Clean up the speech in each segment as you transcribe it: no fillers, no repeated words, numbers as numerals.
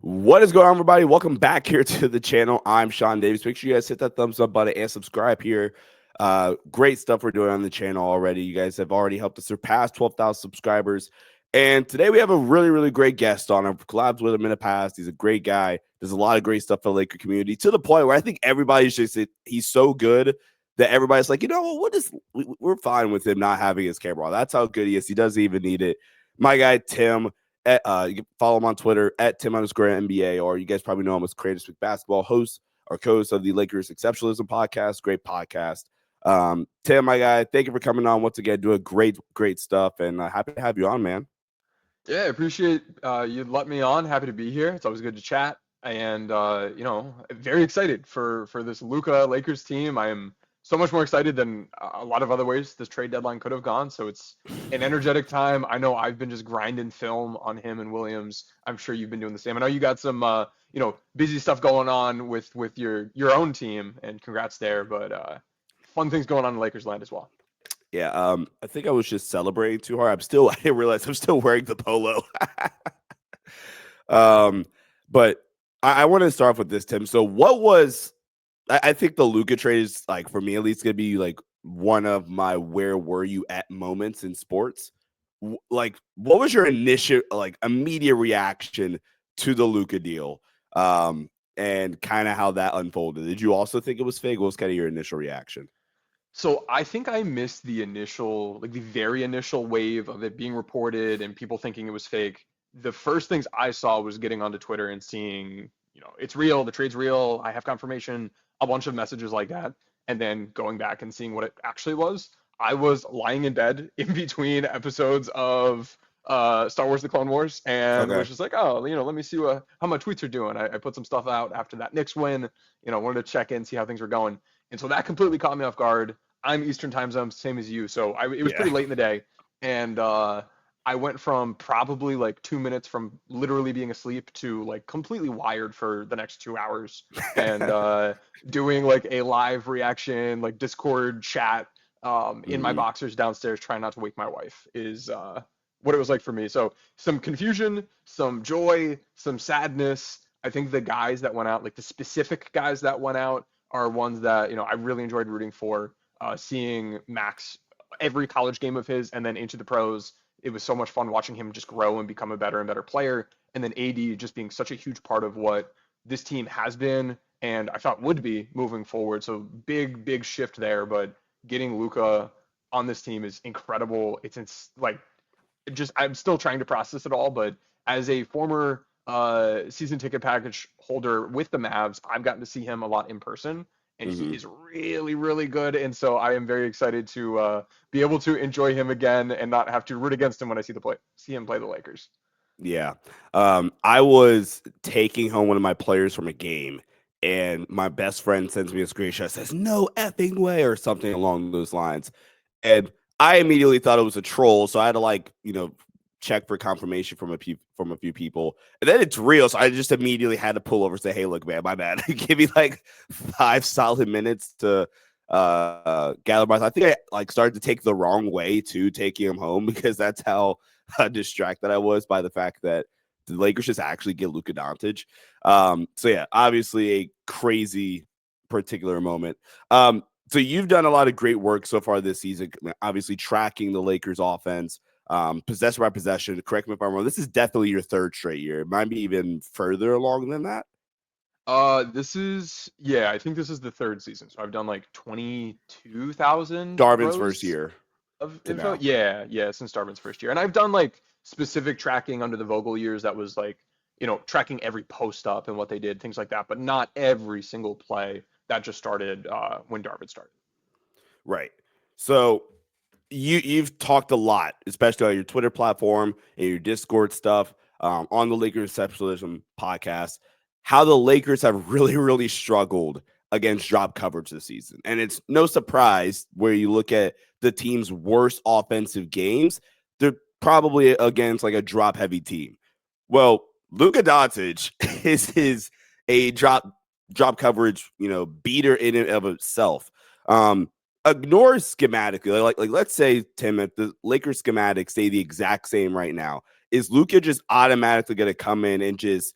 What is going on, everybody? Welcome back here to the channel. I'm Sean Davis. Make sure you guys hit that thumbs up button and subscribe here. Great stuff we're doing on the channel already. You guys have already helped us surpass 12,000 subscribers. And today we have a really great guest on. I've collabed with him in the past. He's a great guy. There's a lot of great stuff for the Laker community, to the point where I think everybody's just he's so good that everybody's like, we're fine with him not having his camera on. That's how good he is. He doesn't even need it. My guy, Tim. You can follow him on Twitter at Tim_NBA, or you guys probably know him as Cranjis McBasketball, host or co-host of the Lakers Exceptionalism podcast. Great podcast. Tim, my guy, thank you for coming on once again. Doing great stuff, and happy to have you on, man. Yeah, I appreciate you let me on. Happy to be here. It's always good to chat, and very excited for this Luka Lakers team. I am so much more excited than a lot of other ways this trade deadline could have gone. So it's an energetic time. I know I've been just grinding film on him and Williams. I'm sure you've been doing the same. I know you got some busy stuff going on with your own team, and congrats there. But fun things going on in Lakers land as well. Yeah, I think I was just celebrating too hard. I didn't realize I'm still wearing the polo. But I want to start off with this, Tim. So what was, I think the Luka trade is, like, for me at least, gonna be like one of my where were you at moments in sports. Like, what was your initial, like, immediate reaction to the Luka deal? And kind of how that unfolded. Did you also think it was fake? What was kind of your initial reaction? So I think I missed the very initial wave of it being reported and people thinking it was fake. The first things I saw was getting onto Twitter and seeing, it's real, the trade's real, I have confirmation, a bunch of messages like that, and then going back and seeing what it actually was. I was lying in bed in between episodes of Star Wars: The Clone Wars, and Okay. was just like, oh, let me see how my tweets are doing. I put some stuff out after that Knicks win, wanted to check in, see how things were going, and so that completely caught me off guard. I'm Eastern time zone, same as you, so it was Yeah. pretty late in the day, and I went from probably like 2 minutes from literally being asleep to like completely wired for the next 2 hours, and doing like a live reaction, like Discord chat, in my Mhm. boxers downstairs, trying not to wake my wife, is what it was like for me. So some confusion, some joy, some sadness. I think the guys that went out, like the specific guys that went out, are ones that I really enjoyed rooting for. Seeing Max every college game of his and then into the pros, it was so much fun watching him just grow and become a better and better player. And then AD just being such a huge part of what this team has been and I thought would be moving forward. So big shift there. But getting Luka on this team is incredible. Like, just I'm still trying to process it all. But as a former season ticket package holder with the Mavs, I've gotten to see him a lot in person, and he Mhm. is really good. And so I am very excited to be able to enjoy him again and not have to root against him when I see him play the Lakers. Yeah. I was taking home one of my players from a game, and my best friend sends me a screenshot, says, "No effing way," or something along those lines. And I immediately thought it was a troll. So I had to, like, check for confirmation from a few people. And then it's real. So I just immediately had to pull over and say, "Hey, look, man, my bad." Give me like 5 solid minutes to gather my thoughts. I think I like started to take the wrong way to taking him home, because that's how distracted I was by the fact that the Lakers just actually get Luka Doncic. So yeah, obviously a crazy particular moment. So you've done a lot of great work so far this season, obviously tracking the Lakers offense, possession by possession. Correct me if I'm wrong. This is definitely your third straight year. It might be even further along than that. I think this is the third season. So I've done like 22,000 Darvin's first rows year of to info. now. Yeah, since Darvin's first year. And I've done like specific tracking under the Vogel years that was like, tracking every post up and what they did, things like that, but not every single play. That just started when Darvin started. Right. So you've talked a lot, especially on your Twitter platform and your Discord stuff, on the Lakers Exceptionalism podcast, how the Lakers have really struggled against drop coverage this season. And it's no surprise where you look at the team's worst offensive games, they're probably against like a drop heavy team. Well, Luka Doncic is a drop coverage, beater in and of itself. Ignore schematically. Like let's say, Tim, if the Lakers schematics stay the exact same right now, is Luka just automatically going to come in and just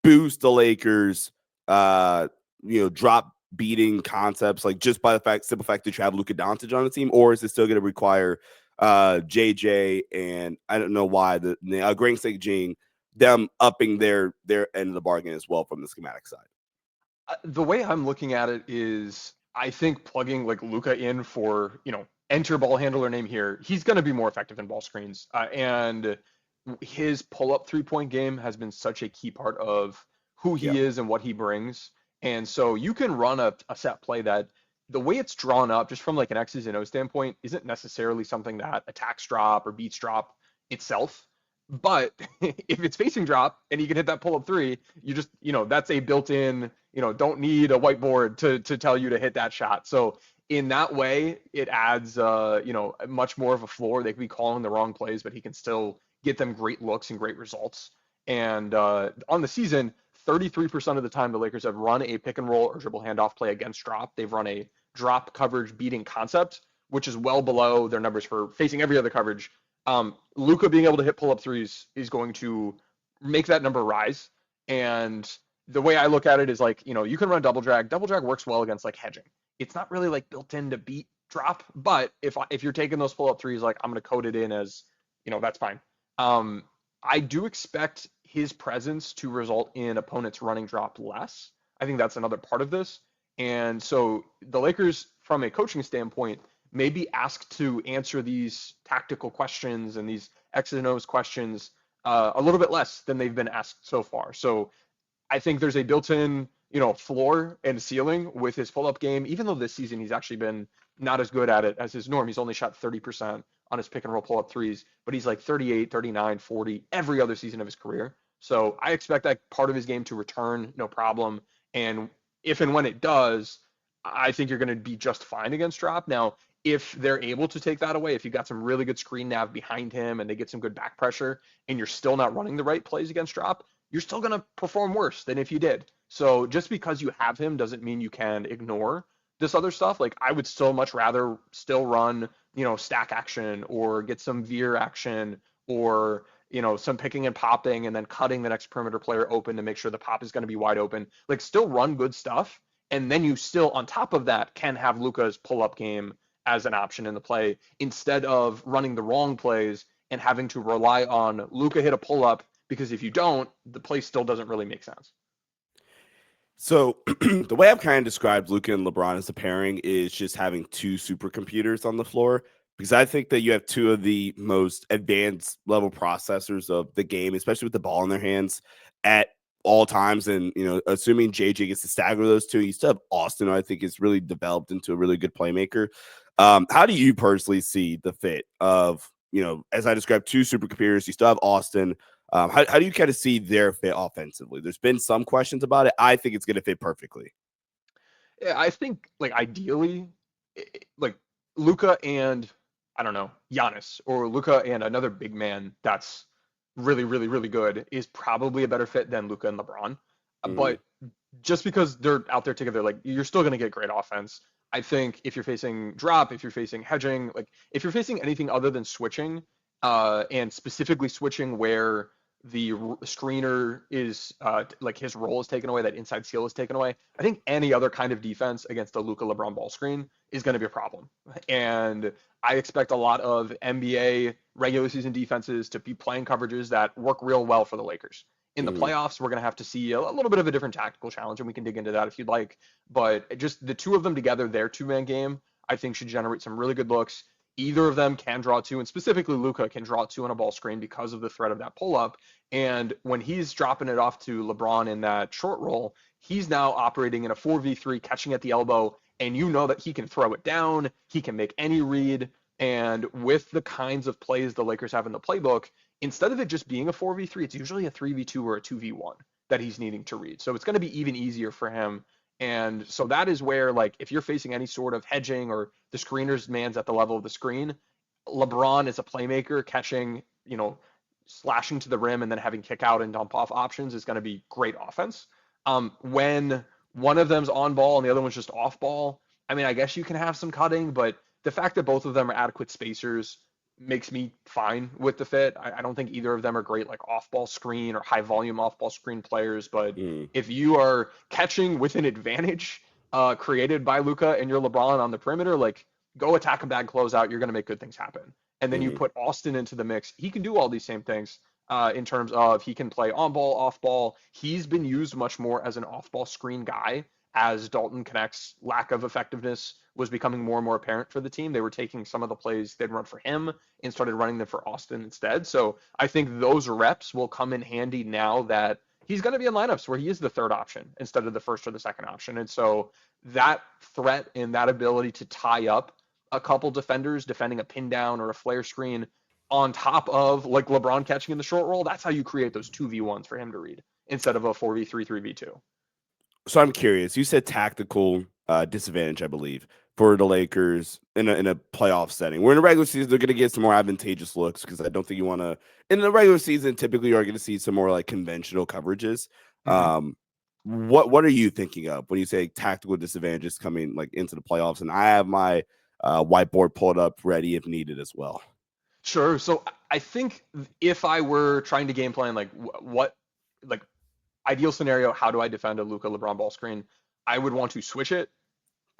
boost the Lakers, drop beating concepts, like just by the simple fact that you have Luka Doncic on the team, or is it still going to require JJ and I don't know why the Grang Jing them upping their end of the bargain as well from the schematic side? The way I'm looking at it is, I think plugging like Luka in for, enter ball handler name here, he's going to be more effective in ball screens. And his pull-up three-point game has been such a key part of who Yeah. he is and what he brings. And so you can run a set play that the way it's drawn up, just from like an X's and O standpoint, isn't necessarily something that attacks drop or beats drop itself. But if it's facing drop and you can hit that pull-up three, you just, that's a built-in, don't need a whiteboard to tell you to hit that shot. So in that way, it adds, much more of a floor. They could be calling the wrong plays, but he can still get them great looks and great results. And on the season, 33% of the time, the Lakers have run a pick and roll or dribble handoff play against drop. They've run a drop coverage beating concept, which is well below their numbers for facing every other coverage. Luka being able to hit pull-up threes is going to make that number rise. And the way I look at it is like, you can run double drag. Double drag works well against like hedging. It's not really like built in to beat drop, but if you're taking those pull-up threes, like I'm going to code it in as, that's fine. I do expect his presence to result in opponents running drop less. I think that's another part of this. And so the Lakers, from a coaching standpoint, may be asked to answer these tactical questions and these X's and O's questions a little bit less than they've been asked so far. So I think there's a built-in, floor and ceiling with his pull-up game, even though this season he's actually been not as good at it as his norm. He's only shot 30% on his pick and roll pull-up threes, but he's like 38, 39, 40 every other season of his career. So I expect that part of his game to return, no problem. And if and when it does, I think you're going to be just fine against drop. Now, if they're able to take that away, if you've got some really good screen nav behind him and they get some good back pressure and you're still not running the right plays against drop, you're still going to perform worse than if you did. So just because you have him doesn't mean you can ignore this other stuff. Like I would still much rather still run, stack action or get some veer action or, some picking and popping and then cutting the next perimeter player open to make sure the pop is going to be wide open. Like still run good stuff. And then you still, on top of that, can have Luka's pull-up game as an option in the play instead of running the wrong plays and having to rely on Luka hit a pull-up, because if you don't, the play still doesn't really make sense. So the way I've kind of described Luka and LeBron as a pairing is just having two supercomputers on the floor, because I think that you have two of the most advanced level processors of the game, especially with the ball in their hands at all times. And, assuming JJ gets to stagger those two, you still have Austin, who I think is really developed into a really good playmaker. How do you personally see the fit of, as I described, two supercomputers? You still have Austin. How do you kind of see their fit offensively? There's been some questions about it. I think it's going to fit perfectly. Yeah, I think like ideally, like Luka and I don't know, Giannis or Luka and another big man that's really, really, really good is probably a better fit than Luka and LeBron. Mm-hmm. But just because they're out there together, like you're still going to get great offense. I think if you're facing drop, if you're facing hedging, like if you're facing anything other than switching, and specifically switching where the screener is like his role is taken away, that inside seal is taken away. I think any other kind of defense against a Luka LeBron ball screen is going to be a problem. And I expect a lot of NBA regular season defenses to be playing coverages that work real well for the Lakers. In the Mm-hmm. playoffs, we're going to have to see a little bit of a different tactical challenge, and we can dig into that if you'd like. But just the two of them together, their two-man game, I think should generate some really good looks. Either of them can draw two, and specifically Luka can draw two on a ball screen because of the threat of that pull-up. And when he's dropping it off to LeBron in that short roll, he's now operating in a 4v3, catching at the elbow, and you know that he can throw it down, he can make any read. And with the kinds of plays the Lakers have in the playbook, instead of it just being a 4v3, it's usually a 3v2 or a 2v1 that he's needing to read. So it's going to be even easier for him. And so that is where, like, if you're facing any sort of hedging or the screener's man's at the level of the screen, LeBron is a playmaker catching, slashing to the rim and then having kick out and dump off options is going to be great offense. When one of them's on ball and the other one's just off ball, I mean, I guess you can have some cutting, but the fact that both of them are adequate spacers makes me fine with the fit. I don't think either of them are great like off-ball screen or high volume off-ball screen players, but Mm, if you are catching with an advantage created by Luka and you're LeBron on the perimeter, like go attack a bad closeout, you're going to make good things happen. And then you mm, put Austin into the mix. He can do all these same things in terms of he can play on ball, off ball. He's been used much more as an off ball screen guy as Dalton Knecht's lack of effectiveness was becoming more and more apparent for the team. They were taking some of the plays they'd run for him and started running them for Austin instead. So I think those reps will come in handy now that he's going to be in lineups where he is the third option instead of the first or the second option. And so that threat and that ability to tie up a couple defenders defending a pin down or a flare screen on top of like LeBron catching in the short roll, that's how you create those 2v1s for him to read instead of a 4v3, 3v2. So I'm curious. You said tactical disadvantage, I believe, for the Lakers in a playoff setting. We're in a regular season; they're going to get some more advantageous looks because I don't think you want to. In the regular season, typically you are going to see some more like conventional coverages. Mm-hmm. What are you thinking of when you say tactical disadvantages coming like into the playoffs? And I have my whiteboard pulled up ready if needed as well. Sure. So I think if I were trying to game plan, like what, like ideal scenario, how do I defend a Luka LeBron ball screen? I would want to switch it.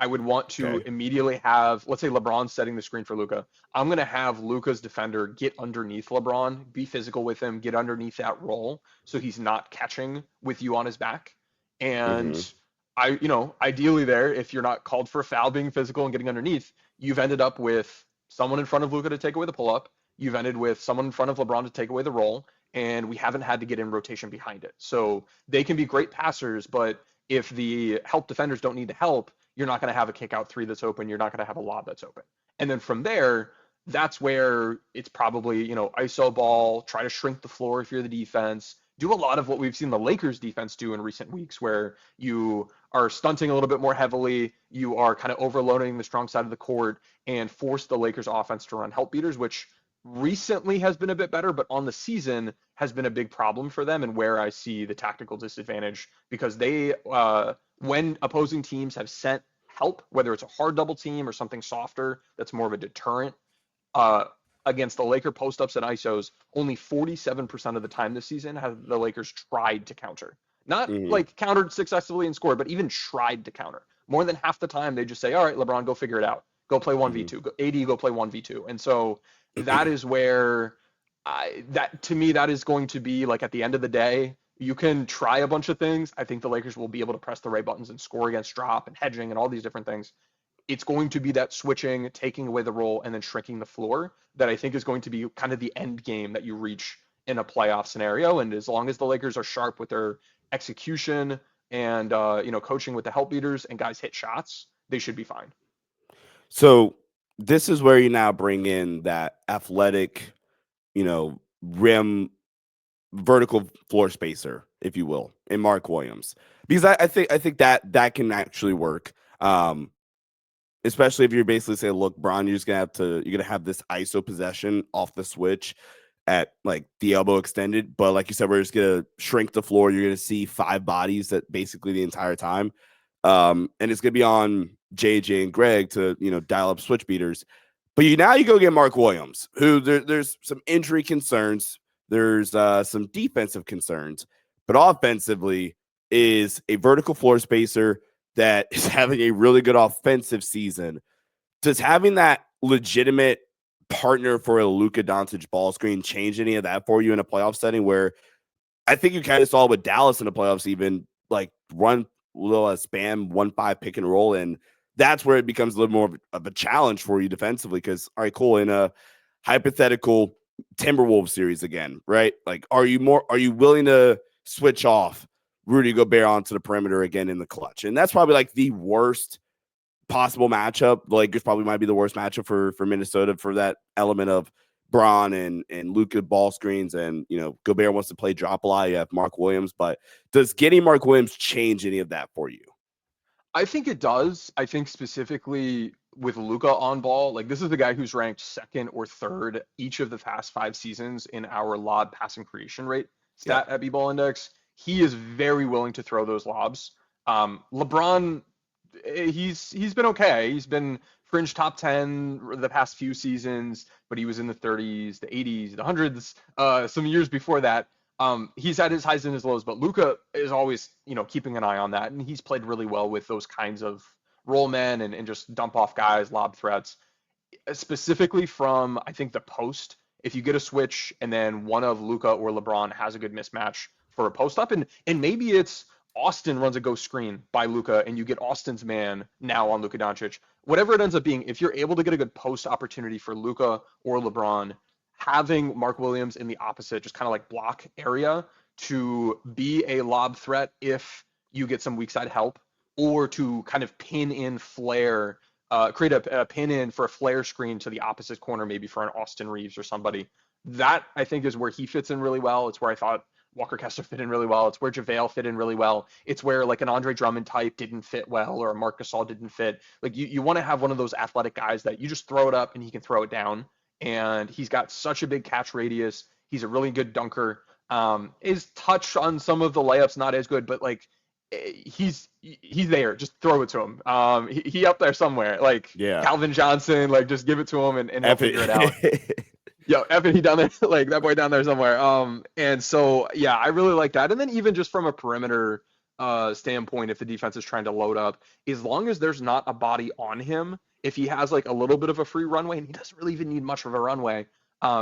I would want to Okay. immediately have, let's say LeBron setting the screen for Luka. I'm going to have Luka's defender get underneath LeBron, be physical with him, get underneath that roll so he's not catching with you on his back. And Mm-hmm. ideally there, if you're not called for a foul being physical and getting underneath, you've ended up with someone in front of Luka to take away the pull up. You've ended with someone in front of LeBron to take away the roll, and we haven't had to get in rotation behind it. So they can be great passers, but if the help defenders don't need to help, you're not going to have a kick out three that's open. You're not going to have a lob that's open. And then from there, that's where it's probably, ISO ball, try to shrink the floor if you're the defense. Do a lot of what we've seen the Lakers defense do in recent weeks, where you are stunting a little bit more heavily. You are kind of overloading the strong side of the court and force the Lakers offense to run help beaters, which recently has been a bit better, but on the season has been a big problem for them and where I see the tactical disadvantage because when opposing teams have sent help, whether it's a hard double team or something softer that's more of a deterrent, uh, against the Laker post-ups and ISOs, only 47% of the time this season have the Lakers tried to counter. Not Mm-hmm. like countered successfully and scored, but even tried to counter. More than half the time, they just say, all right, LeBron, go figure it out. Go play Mm-hmm. 1v2. AD, go play 1v2. And so that is where that to me, that is going to be like at the end of the day, you can try a bunch of things. I think the Lakers will be able to press the right buttons and score against drop and hedging and all these different things. It's going to be that switching, taking away the roll, and then shrinking the floor that I think is going to be kind of the end game that you reach in a playoff scenario. And as long as the Lakers are sharp with their execution and coaching with the help beaters and guys hit shots, they should be fine. So this is where you now bring in that athletic, rim vertical floor spacer, if you will, in Mark Williams, because I think that can actually work. Especially if you're basically saying, look, Bron, you're gonna have this ISO possession off the switch at like the elbow extended, but like you said, we're just gonna shrink the floor. You're gonna see 5 bodies that basically the entire time. And it's gonna be on JJ and Greg to dial up switch beaters. But you go get Mark Williams, who there's some injury concerns, there's some defensive concerns, but offensively is a vertical floor spacer that is having a really good offensive season. Does having that legitimate partner for a Luka Doncic ball screen change any of that for you in a playoff setting where I think you kind of saw with Dallas in the playoffs, even like run little spam 1-5 pick and roll. And that's where it becomes a little more of a challenge for you defensively. Because, all right, cool. In a hypothetical Timberwolves series again, right? Like, are you willing to switch off Rudy Gobert onto the perimeter again in the clutch? And that's probably like the worst possible matchup. The Lakers probably might be the worst matchup for Minnesota for that element of Braun and Luka ball screens, and Gobert wants to play drop a lot. You have Mark Williams, but does getting Mark Williams change any of that for you? I think it does. I think specifically with Luka on ball, like this is the guy who's ranked second or third each of the past 5 seasons in our lob passing creation rate Yep. stat at B-Ball Index. He is very willing to throw those lobs. LeBron, he's been okay. He's been fringe top 10 the past few seasons, but he was in the 30s, the 80s, the hundreds, some years before that. He's had his highs and his lows, but Luka is always, keeping an eye on that, and he's played really well with those kinds of roll men and just dump off guys, lob threats, specifically from I think the post. If you get a switch and then one of Luka or LeBron has a good mismatch for a post up, and maybe it's Austin runs a ghost screen by Luka, and you get Austin's man now on Luka Doncic. Whatever it ends up being, if you're able to get a good post opportunity for Luka or LeBron, having Mark Williams in the opposite, just kind of like block area to be a lob threat if you get some weak side help, or to kind of pin in flare, create a pin in for a flare screen to the opposite corner, maybe for an Austin Reeves or somebody. That I think is where he fits in really well. It's where I thought Walker Kessler fit in really well. It's where JaVale fit in really well. It's where like an Andre Drummond type didn't fit well, or a Marc Gasol didn't fit. Like you want to have one of those athletic guys that you just throw it up and he can throw it down. And he's got such a big catch radius. He's a really good dunker. His touch on some of the layups not as good, but like he's there. Just throw it to him. He up there somewhere. Like Calvin Johnson, like just give it to him and he'll figure it out. Yo, Evan, he down there, like that boy down there somewhere. And so yeah, I really like that. And then even just from a perimeter standpoint, if the defense is trying to load up, as long as there's not a body on him, if he has like a little bit of a free runway, and he doesn't really even need much of a runway,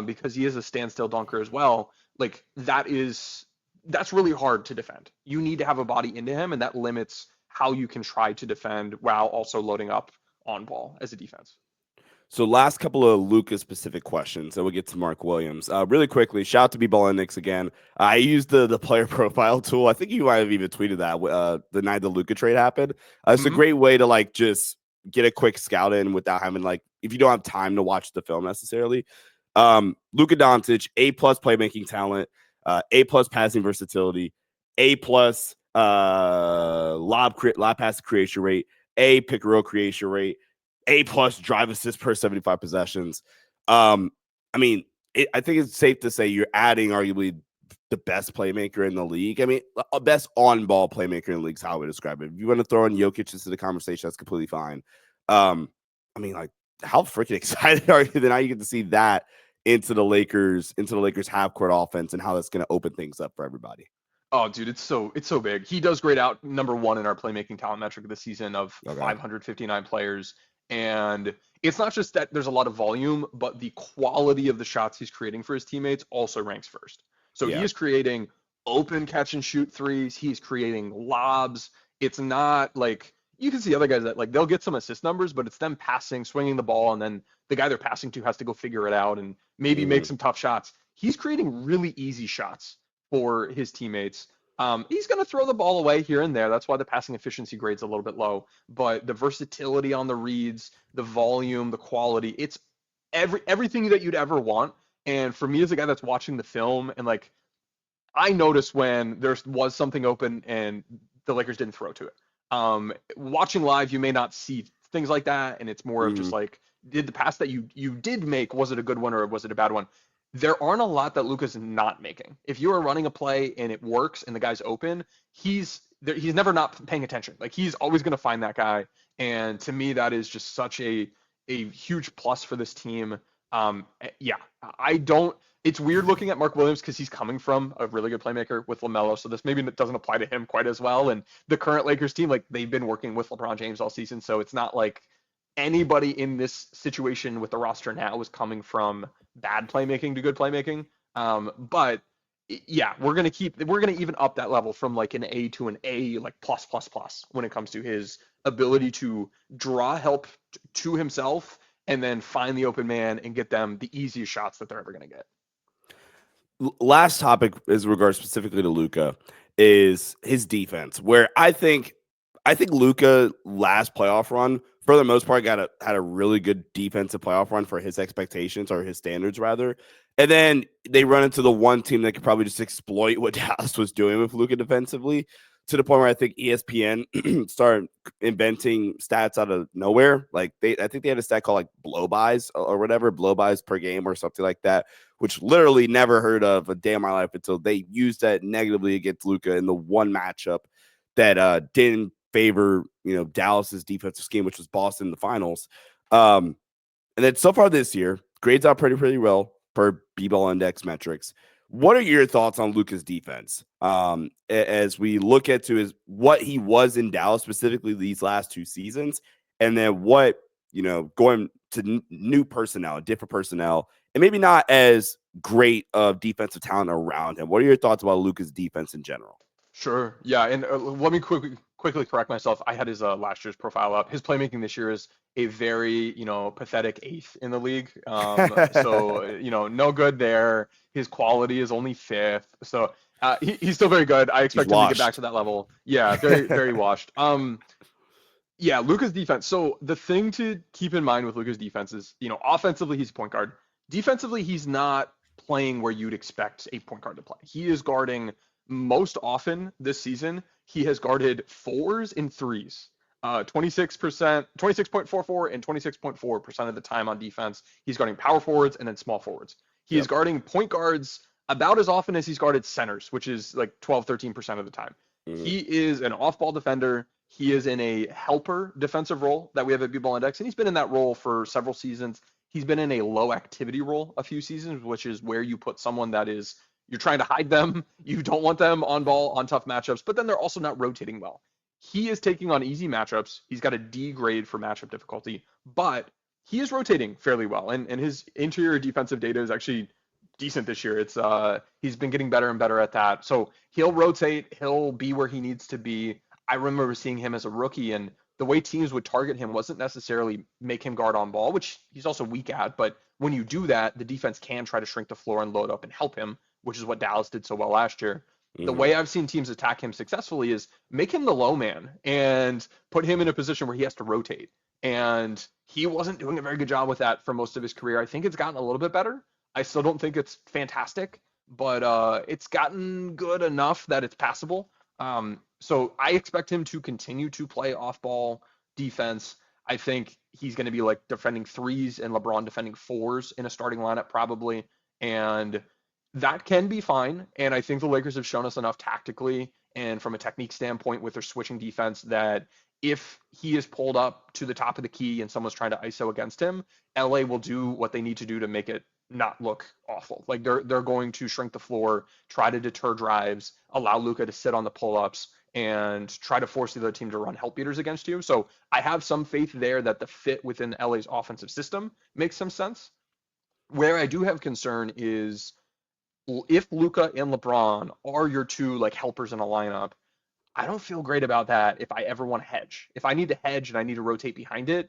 because he is a standstill dunker as well, like that's really hard to defend. You need to have a body into him, and that limits how you can try to defend while also loading up on ball as a defense. So last couple of Luka specific questions, and we'll get to Mark Williams. Really quickly, shout out to B-Ball and Knicks again. I used the player profile tool. I think you might have even tweeted that the night the Luka trade happened. It's a great way to like just get a quick scout in without having like, if you don't have time to watch the film necessarily. Luka Doncic, A+ playmaking talent, A+ passing versatility, A+ lob pass creation rate, A pick and roll creation rate, A+ drive assist per 75 possessions. I mean, I think it's safe to say you're adding arguably the best playmaker in the league. I mean, best on-ball playmaker in the league is how I would describe it. If you want to throw in Jokic into the conversation, that's completely fine. I mean, like, how freaking excited are you that now you get to see that into the Lakers half-court offense and how that's going to open things up for everybody? Oh, dude, it's so big. He does grade out number one in our playmaking talent metric of the season of 559 players. And it's not just that there's a lot of volume, but the quality of the shots he's creating for his teammates also ranks first. So he is creating open catch and shoot threes. He's creating lobs. It's not like you can see other guys that like they'll get some assist numbers, but it's them passing, swinging the ball, and then the guy they're passing to has to go figure it out and maybe make some tough shots. He's creating really easy shots for his teammates. He's going to throw the ball away here and there. That's why the passing efficiency grade's a little bit low. But the versatility on the reads, the volume, the quality, it's everything that you'd ever want. And for me as a guy that's watching the film, and like I noticed when there was something open and the Lakers didn't throw to it. Watching live, you may not see things like that, and it's more of just like, did the pass that you did make, was it a good one or was it a bad one? There aren't a lot that Luka's not making. If you are running a play and it works and the guy's open, he's never not paying attention. Like he's always going to find that guy. And to me, that is just such a huge plus for this team. It's weird looking at Mark Williams because he's coming from a really good playmaker with LaMelo. So this maybe doesn't apply to him quite as well. And the current Lakers team, like they've been working with LeBron James all season. So it's not like anybody in this situation with the roster now is coming from bad playmaking to good playmaking. But yeah, we're going to even up that level from like an A to an A, like plus when it comes to his ability to draw help to himself and then find the open man and get them the easiest shots that they're ever going to get. Last topic is regards specifically to Luka is his defense, where I think Luka last playoff run, for the most part, had a really good defensive playoff run for his expectations or his standards rather. And then they run into the one team that could probably just exploit what Dallas was doing with Luka defensively, to the point where I think ESPN started inventing stats out of nowhere. Like I think they had a stat called like blow-bys or whatever, blow-bys per game or something like that, which literally never heard of a day in my life until they used that negatively against Luka in the one matchup that didn't favor Dallas's defensive scheme, which was Boston in the finals. And then so far this year, grades out pretty well per B-ball index metrics. What are your thoughts on Luka's defense? As we look at what he was in Dallas, specifically these last 2 seasons, and then what, going to new personnel, different personnel, and maybe not as great of defensive talent around him. What are your thoughts about Luka's defense in general? Sure. Yeah, and let me quickly correct myself. I had his last year's profile up. His playmaking this year is a very, pathetic 8th in the league. So, no good there. His quality is only 5th. So, he's still very good. I He's expect him to get back washed. to that level. Yeah, very, very washed. Yeah, Luka's defense. So the thing to keep in mind with Luka's defense is, offensively he's a point guard. Defensively, he's not playing where you'd expect a point guard to play. He is guarding most often this season. He has guarded 4s and 3s. 26%, 26.44 and 26.4% of the time on defense. He's guarding power forwards and then small forwards. He is guarding point guards about as often as he's guarded centers, which is like 12, 13% of the time. Mhm. He is an off-ball defender. He is in a helper defensive role that we have at B-Ball Index, and he's been in that role for several seasons. He's been in a low activity role a few seasons, which is where you put someone that is, you're trying to hide them. You don't want them on ball on tough matchups, but then they're also not rotating well. He is taking on easy matchups. He's got a D grade for matchup difficulty, but he is rotating fairly well, and his interior defensive data is actually decent this year. It's he's been getting better and better at that. So he'll rotate, he'll be where he needs to be. I remember seeing him as a rookie, and the way teams would target him wasn't necessarily make him guard on ball, which he's also weak at. But when you do that, the defense can try to shrink the floor and load up and help him, which is what Dallas did so well last year. The Mhm. way I've seen teams attack him successfully is make him the low man and put him in a position where he has to rotate. And he wasn't doing a very good job with that for most of his career. I think it's gotten a little bit better. I still don't think it's fantastic, but it's gotten good enough that it's passable. So I expect him to continue to play off-ball defense. I think he's going to be like defending 3s and LeBron defending 4s in a starting lineup probably, and that can be fine. And I think the Lakers have shown us enough tactically and from a technique standpoint with their switching defense that if he is pulled up to the top of the key and someone's trying to ISO against him, LA will do what they need to do to make it not look awful. Like they're going to shrink the floor, try to deter drives, allow Luka to sit on the pull-ups, and try to force the other team to run help beaters against you. So I have some faith there that the fit within LA's offensive system makes some sense. Where I do have concern is if Luka and LeBron are your two like helpers in a lineup, I don't feel great about that if I ever want to hedge. If I need to hedge and I need to rotate behind it,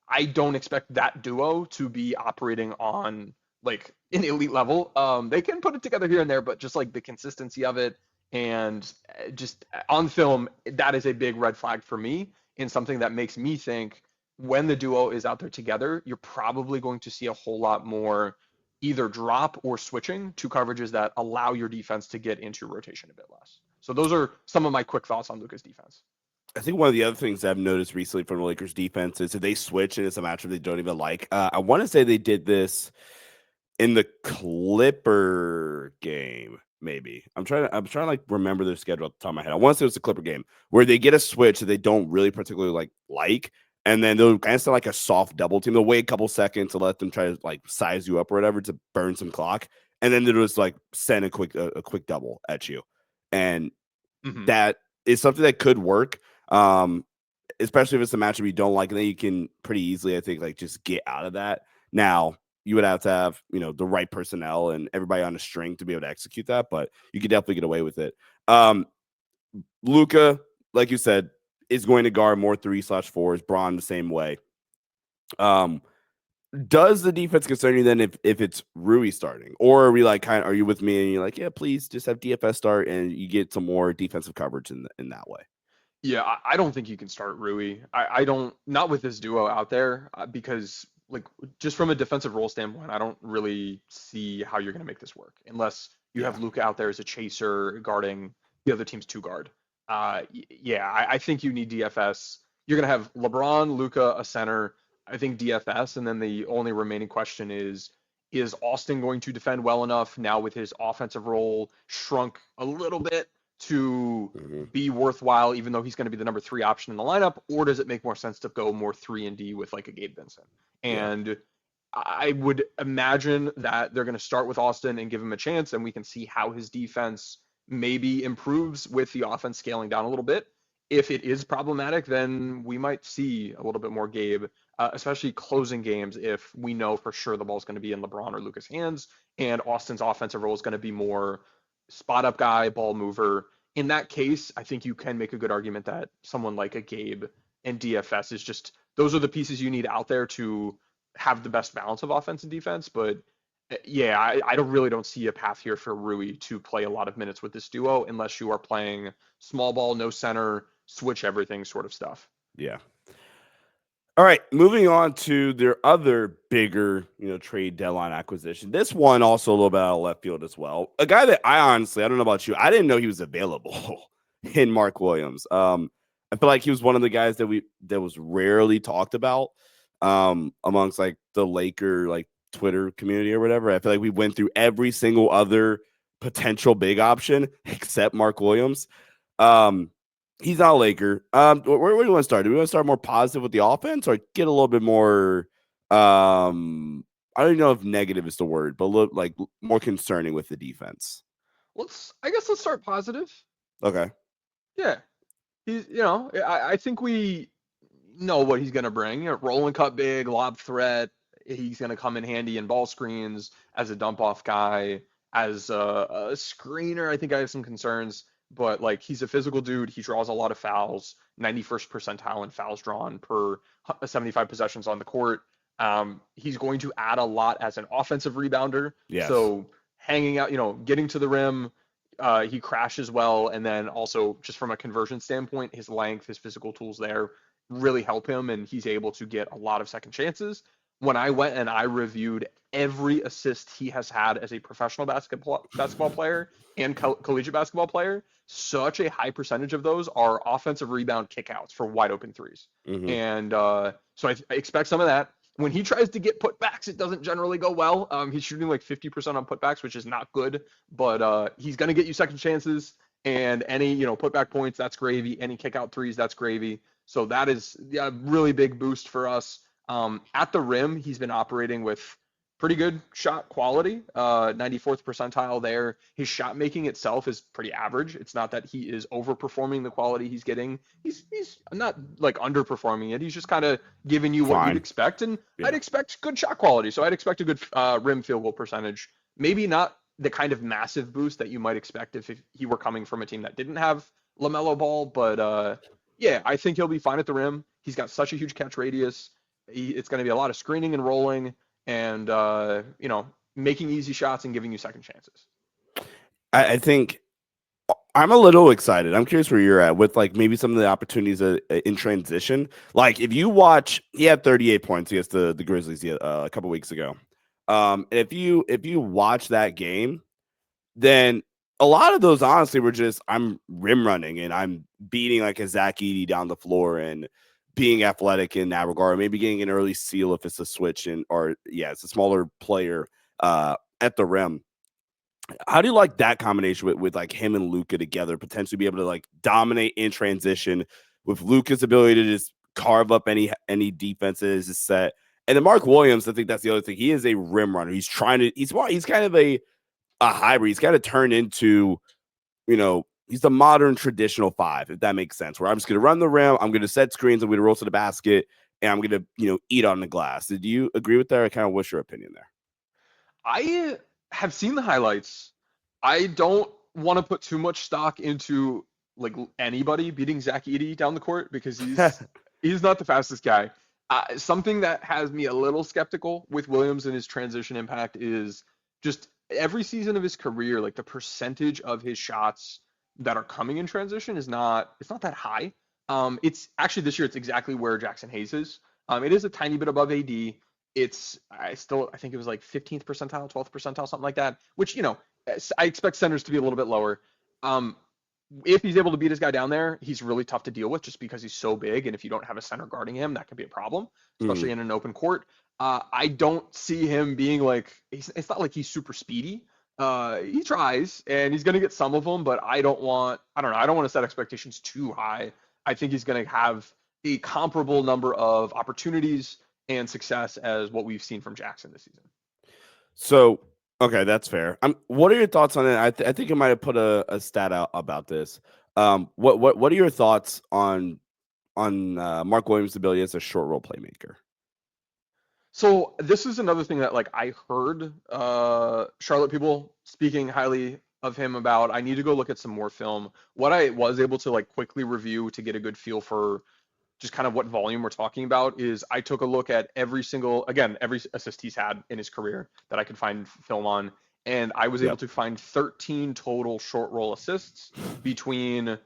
I don't expect that duo to be operating on like an elite level. They can put it together here and there, but just like the consistency of it and just on film, that is a big red flag for me and something that makes me think when the duo is out there together, you're probably going to see a whole lot more either drop or switching to coverages that allow your defense to get into rotation a bit less. So those are some of my quick thoughts on Luka's defense. I think one of the other things I've noticed recently from the Lakers defense is that they switch and it's a matchup they don't even like. I want to say they did this in the Clipper game, maybe. I'm trying to like remember their schedule at the top of my head. I want to say it was the Clipper game where they get a switch that they don't really particularly like, and then they'll kind of send like a soft double team. They'll wait a couple seconds to let them try to like size you up or whatever to burn some clock, and then they'll just like send a quick double at you, and Mm-hmm. that is something that could work. Especially if it's a matchup you don't like, and then you can pretty easily, I think, like just get out of that. Now, you would have to have, the right personnel and everybody on a string to be able to execute that, but you could definitely get away with it. Luka, like you said, is going to guard more 3/4s. Braun the same way. Does the defense concern you then if it's Rui starting, or are we like are you with me and you're like, yeah, please just have DFS start and you get some more defensive coverage in that way? Yeah, I don't think you can start Rui. I don't, not with this duo out there, because like just from a defensive role standpoint, I don't really see how you're going to make this work unless you Yeah. have Luka out there as a chaser guarding the other team's two guard. Yeah, I think you need DFS. You're going to have LeBron, Luka, a center. I think DFS, and then the only remaining question is Austin going to defend well enough now with his offensive role shrunk a little bit? to Hmm. be worthwhile, even though he's going to be the number 3 option in the lineup, or does it make more sense to go more 3 and D with like a Gabe Vincent? Yeah. And I would imagine that they're going to start with Austin and give him a chance, and we can see how his defense maybe improves with the offense scaling down a little bit. If it is problematic, then we might see a little bit more Gabe, especially closing games if we know for sure the ball's going to be in LeBron or Luka's hands, and Austin's offensive role is going to be more spot up guy, ball mover. In that case, I think you can make a good argument that someone like a Gabe and DFS is just those are the pieces you need out there to have the best balance of offense and defense. But yeah, I don't see a path here for Rui to play a lot of minutes with this duo unless you are playing small ball, no center, switch everything sort of stuff. Yeah. All right, moving on to their other bigger, trade deadline acquisition. This one also a little bit out of left field as well. A guy that I don't know about you, I didn't know he was available in Mark Williams. I feel like he was one of the guys that was rarely talked about amongst like the Laker like Twitter community or whatever. I feel like we went through every single other potential big option except Mark Williams. He's not a Laker. Where do you want to start? Do we want to start more positive with the offense or get a little bit more I don't even know if negative is the word, but look like more concerning with the defense? Let's start positive. Okay. Yeah. I think we know what he's going to bring. Roll and cut big, lob threat. He's going to come in handy in ball screens as a dump off guy, as a screener. I think I have some concerns, but like he's a physical dude. He draws a lot of fouls, 91st percentile in fouls drawn per 75 possessions on the court. He's going to add a lot as an offensive rebounder. Yes. So hanging out, getting to the rim, he crashes well, and then also just from a conversion standpoint, his length, his physical tools there really help him, and he's able to get a lot of second chances. When I went and I reviewed every assist he has had as a professional basketball player and collegiate basketball player, such a high percentage of those are offensive rebound kickouts for wide open threes. Mm-hmm. And so I expect some of that. When he tries to get putbacks, it doesn't generally go well. He's shooting like 50% on putbacks, which is not good, but he's going to get you second chances, and any, putback points, that's gravy. Any kick out threes, that's gravy. So that is a really big boost for us. At the rim, he's been operating with pretty good shot quality, 94th percentile there. His shot making itself is pretty average. It's not that he is overperforming the quality he's getting. He's not like underperforming it. He's just kind of giving you what you'd expect, and I'd expect good shot quality. So I'd expect a good rim field goal percentage. Maybe not the kind of massive boost that you might expect if he were coming from a team that didn't have LaMelo Ball, but yeah, I think he'll be fine at the rim. He's got such a huge catch radius. It's going to be a lot of screening and rolling, and making easy shots and giving you second chances. I think I'm a little excited. I'm curious where you're at with like maybe some of the opportunities in transition. Like if you watch, he had 38 points against the Grizzlies a couple weeks ago. If you watch that game, then a lot of those honestly were just I'm rim running and I'm beating like a Zach Edey down the floor and being athletic in that regard, maybe getting an early steal if it's a switch it's a smaller player at the rim. How do you like that combination with like him and Luka together, potentially be able to like dominate in transition with Luka's ability to just carve up any defenses is set. And then Mark Williams, I think that's the other thing. He is a rim runner. He's kind of a hybrid. He's kind of turned into, he's the modern traditional 5, if that makes sense, where I'm just going to run the rim, I'm going to set screens, I'm going to roll to the basket, and I'm going to, eat on the glass. Did you agree with that, or kind of what's your opinion there? I have seen the highlights. I don't want to put too much stock into like anybody beating Zach Edey down the court because he's not the fastest guy. Something that has me a little skeptical with Williams and his transition impact is just every season of his career, like the percentage of his shots that are coming in transition it's not that high. It's actually this year it's exactly where Jackson Hayes is. It is a tiny bit above AD. I think it was like 15th percentile, 12th percentile, something like that, which, I expect centers to be a little bit lower. If he's able to beat his guy down there, he's really tough to deal with just because he's so big. And if you don't have a center guarding him, that could be a problem, especially in an open court. I don't see him being like, it's not like he's super speedy. He tries, and he's going to get some of them, but I don't want to set expectations too high. I think he's going to have a comparable number of opportunities and success as what we've seen from Jackson this season. So, okay, that's fair. What are your thoughts on it? I think I might have put a stat out about this. What are your thoughts on Mark Williams' ability as a short role playmaker? So this is another thing that like I heard Charlotte people speaking highly of him about. I need to go look at some more film. What I was able to like quickly review to get a good feel for just kind of what volume we're talking about is I took a look at every assist he's had in his career that I could find film on, and I was able Yep. to find 13 total short roll assists between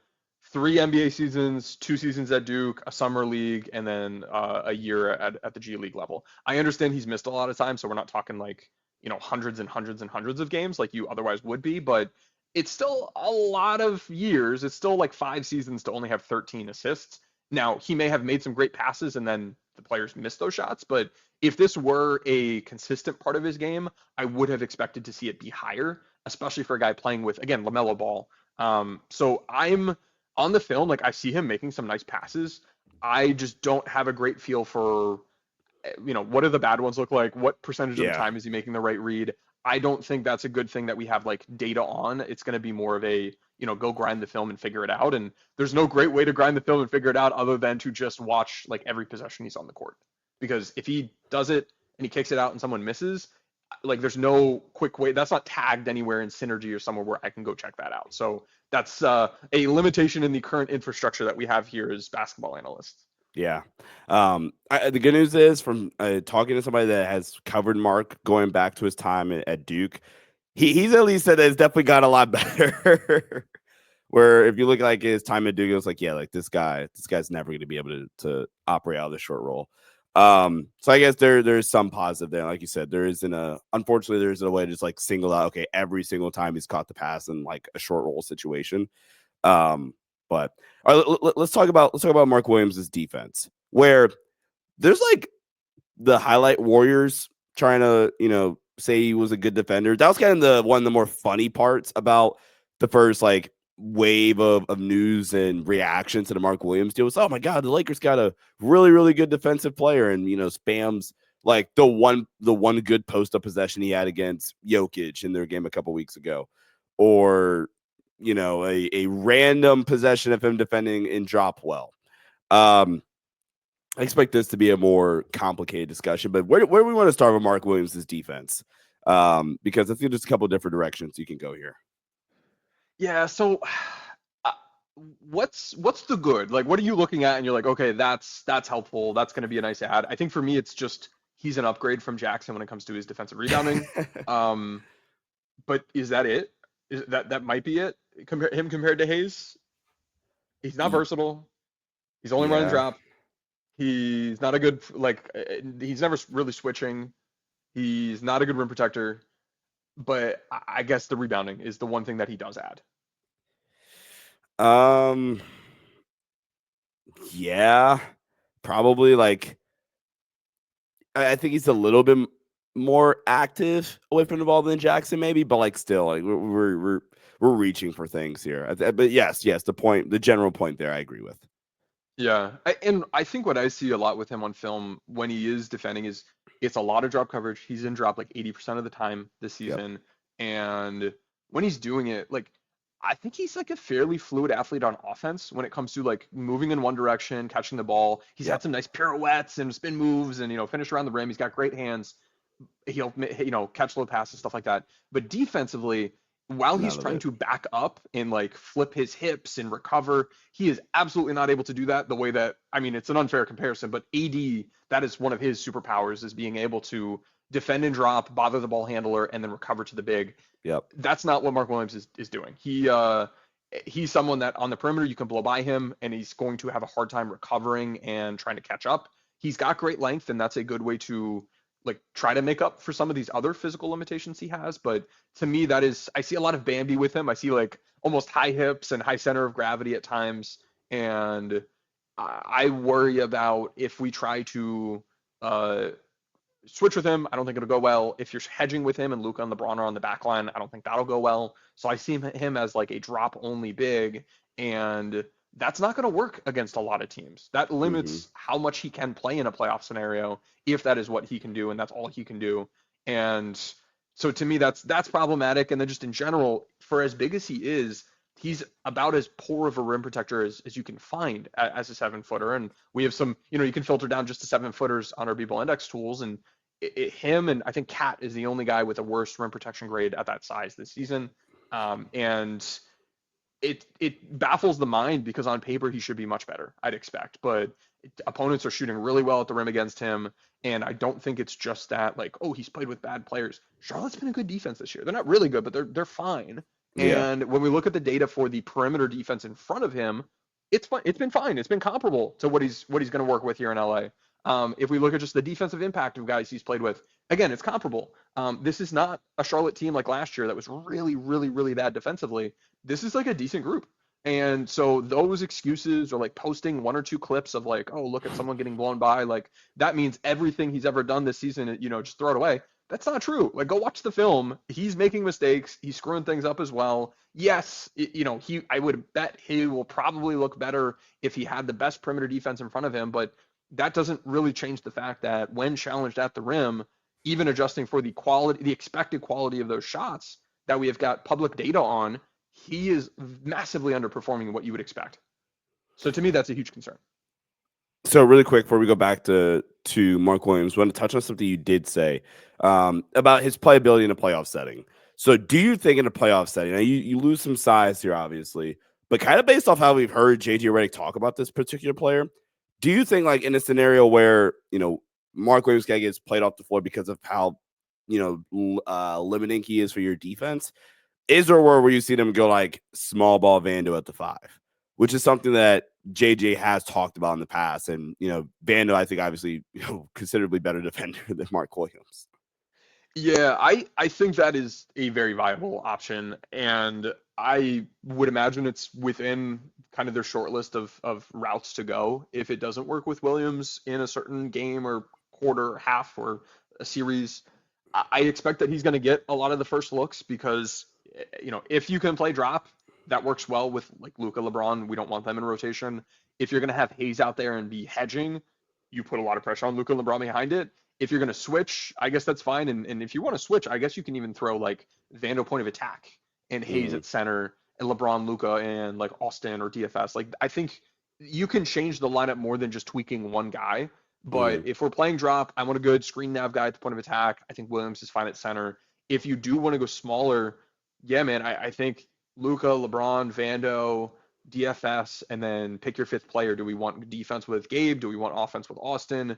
3 NBA seasons, 2 seasons at Duke, a summer league, and then a year at the G League level. I understand he's missed a lot of time, so we're not talking like, hundreds and hundreds and hundreds of games like you otherwise would be, but it's still a lot of years. It's still like 5 seasons to only have 13 assists. Now, he may have made some great passes and then the players missed those shots, but if this were a consistent part of his game, I would have expected to see it be higher, especially for a guy playing with, again, LaMelo Ball. So I'm on the film, like I see him making some nice passes. I just don't have a great feel for, what do the bad ones look like? What percentage of the Yeah. time is he making the right read? I don't think that's a good thing that we have like data on. It's going to be more of a, go grind the film and figure it out. And there's no great way to grind the film and figure it out other than to just watch like every possession he's on the court. Because if he does it and he kicks it out and someone misses, like there's no quick way. That's not tagged anywhere in Synergy or somewhere where I can go check that out. So that's a limitation in the current infrastructure that we have here as basketball analysts. Yeah. The good news is from talking to somebody that has covered Mark going back to his time at Duke, he's at least said that it's definitely got a lot better. Where if you look at like his time at Duke, it was like, yeah, like this guy's never going to be able to operate out of the short roll. So I guess there's some positive there. Like you said, unfortunately there isn't a way to just like single out, okay, every single time he's caught the pass in like a short roll situation. But all right, let's talk about Mark Williams' defense, where there's like the highlight warriors trying to, say he was a good defender. That was kind of one of the more funny parts about the first like wave of news and reaction to the Mark Williams deal was, oh my God, the Lakers got a really, really good defensive player, and spams like the one good post up possession he had against Jokic in their game a couple weeks ago, or a random possession of him defending in drop well. I expect this to be a more complicated discussion, but where do we want to start with Mark Williams' defense? Because I think there's a couple different directions you can go here. Yeah, so uh, what's the good? Like, what are you looking at and you're like, okay, that's helpful. That's going to be a nice add. I think for me, it's just he's an upgrade from Jackson when it comes to his defensive rebounding. Um, but is that it? Is that might be it? Compared to Hayes, he's not versatile. He's only running Yeah. drop. He's not a good he's never really switching. He's not a good rim protector. But I guess the rebounding is the one thing that he does add. Um. Yeah. Probably like I think he's a little bit more active away from the ball than Jackson, maybe, but like still, like we're reaching for things here. But yes, the general point there, I agree with. Yeah, and I think what I see a lot with him on film when he is defending is it's a lot of drop coverage. He's in drop like 80% of the time this Yep. season, and when he's doing it, like I think he's like a fairly fluid athlete on offense when it comes to like moving in one direction, catching the ball. He's had Yep. some nice pirouettes and spin moves, and finish around the rim. He's got great hands. He'll catch low passes, stuff like that. But defensively, while he's None of trying it. to back up and like flip his hips and recover, he is absolutely not able to do that the way that, I mean, it's an unfair comparison, but AD, that is one of his superpowers, is being able to defend and drop, bother the ball handler, and then recover to the big. Yep. That's not what Mark Williams is doing. He's someone that on the perimeter you can blow by him and he's going to have a hard time recovering and trying to catch up. He's got great length, and that's a good way to like try to make up for some of these other physical limitations he has. But to me, that is, I see a lot of Bambi with him. I see like almost high hips and high center of gravity at times. And I worry about if we try to uh, switch with him, I don't think it'll go well. If you're hedging with him and Luka and LeBron are on the back line, I don't think that'll go well. So I see him as like a drop only big, and that's not going to work against a lot of teams. That Mm-hmm. limits how much he can play in a playoff scenario if that is what he can do and that's all he can do. And so to me, that's problematic. And then just in general, for as big as he is, he's about as poor of a rim protector as you can find as a 7-footer. And we have some, you can filter down just to 7-footers on our B-Ball Index tools. And him and I think Cat is the only guy with a worse rim protection grade at that size this season. And it baffles the mind because on paper he should be much better, I'd expect. But opponents are shooting really well at the rim against him. And I don't think it's just that, like, oh, he's played with bad players. Charlotte's been a good defense this year. They're not really good, but they're fine. Yeah. And when we look at the data for the perimeter defense in front of him, it's fine. It's been fine. It's been comparable to what he's going to work with here in LA. If we look at just the defensive impact of guys he's played with, again, it's comparable. This is not a Charlotte team like last year that was really, really, really bad defensively. This is like a decent group. And so those excuses or like posting one or two clips of like, oh, look at someone getting blown by, like that means everything he's ever done this season, just throw it away. That's not true. Like, go watch the film. He's making mistakes. He's screwing things up as well. Yes, I would bet he will probably look better if he had the best perimeter defense in front of him, but that doesn't really change the fact that when challenged at the rim, even adjusting for the quality, the expected quality of those shots that we have got public data on, he is massively underperforming what you would expect. So to me, that's a huge concern. So really quick before we go back to Mark Williams, I want to touch on something you did say about his playability in a playoff setting. So do you think in a playoff setting, now you lose some size here, obviously, but kind of based off how we've heard JJ Redick talk about this particular player, do you think like in a scenario where, Mark Williams gets played off the floor because of how, limiting he is for your defense, is there where you see them go like small ball Vando at the 5? Which is something that JJ has talked about in the past. And, Vando, I think, obviously, considerably better defender than Mark Williams. Yeah, I think that is a very viable option. And I would imagine it's within kind of their short list of routes to go if it doesn't work with Williams in a certain game or quarter, half, or a series. I expect that he's going to get a lot of the first looks because, if you can play drop, that works well with like Luka, LeBron. We don't want them in rotation. If you're going to have Hayes out there and be hedging, you put a lot of pressure on Luka and LeBron behind it. If you're going to switch, I guess that's fine. And if you want to switch, I guess you can even throw like Vando point of attack and Hayes at center and LeBron, Luka, and like Austin or DFS. Like I think you can change the lineup more than just tweaking one guy. But if we're playing drop, I want a good screen nav guy at the point of attack. I think Williams is fine at center. If you do want to go smaller, yeah, man, I think Luka, LeBron, Vando, DFS, and then pick your fifth player. Do we want defense with Gabe? Do we want offense with Austin?